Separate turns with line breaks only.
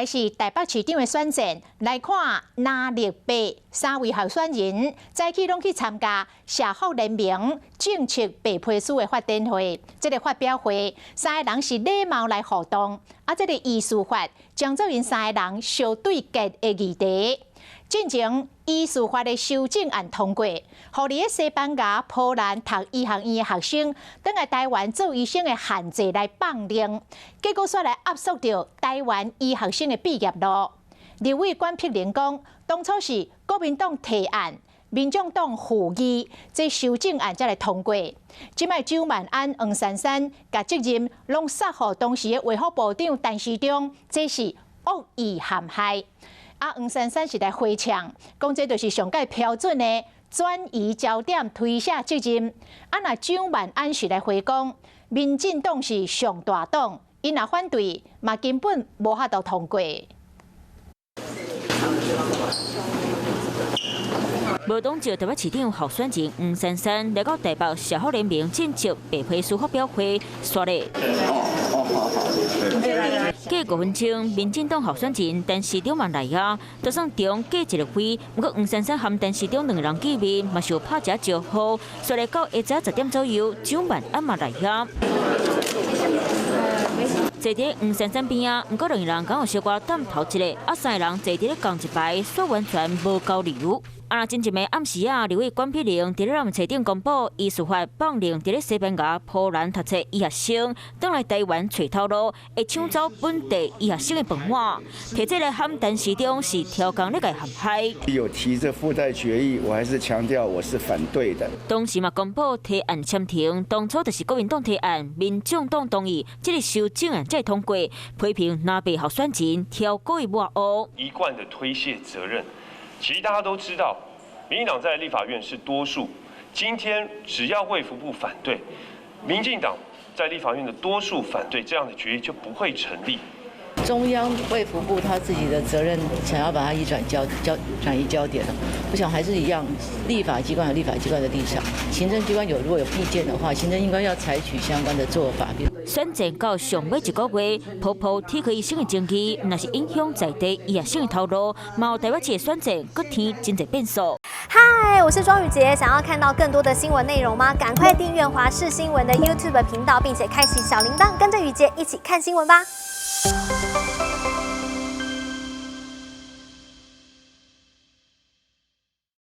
来是台北市长的选战，来看哪立北3位候选人早起拢去参加社福联盟政策白皮书的发展会。这个发表会，3个人是礼貌来互动，这个议事法将做因3个人相对决的议题。进前，医事法的修正案通过，互伫西班牙、波兰读医学院的学生，倒来台湾做医生的限制来放令，结果煞来压缩到台湾医学生的毕业路。立委管碧玲讲，当初是国民党提案，民众党附议，这修正案才来通过。即卖周万安、黄珊珊甲责任拢撒互当时的卫福部长陈时中，这是恶意陷害。黄珊珊是来回呛，讲这就是上界标准的转移焦点、推卸责任。那周万安是来回讲，民进党是上大党，因若反对，嘛根本无法度通过。
无党籍台北市长候选人黄珊珊来到台北社福联盟政策白皮书发表会，说咧。过5分钟，民进党候选人陈时中嘛来啊，桌上中过一个会，不过黄珊珊和陈时中2人见面，嘛是有拍一招呼，说来到下晝10點左右，周万安嘛来啊。坐伫黄珊珊边啊，不过2个人刚好小可等头一个，3个人坐伫咧同一排，说完全无交流。真正的暗时啊，立委管碧玲伫咧咱册顶公布，医事法放令伫咧西班牙、波兰读册医学生，倒来台湾找头路，会抢走本地医学生的饭碗，提这来喊陈时中是挑工咧个陷害。
有提这附带决议，我还是强调我是反对的。
当时嘛公布提案签停，当初就是国民党提案，民众党同意，这个修正案才通过，批评南北候选人挑故意抹黑，
一贯的推卸责任。其实大家都知道，民进党在立法院是多数。今天只要卫福部反对，民进党在立法院的多数反对，这样的决议就不会成立。
中央卫福部他自己的责任，想要把它转移焦点了。我想还是一样，立法机关有立法机关的立场，行政机关如果有意见的话，行政机关要采取相关的做法。
选战到上尾1个月，泡泡体科医生的争议，那是影响在地医学生的头路，嘛有台北市的选战，各添真侪变数。
嗨，我是庄宇杰，想要看到更多的新闻内容吗？赶快订阅华视新闻的 YouTube 频道，并且开启小铃铛，跟着宇杰一起看新闻吧。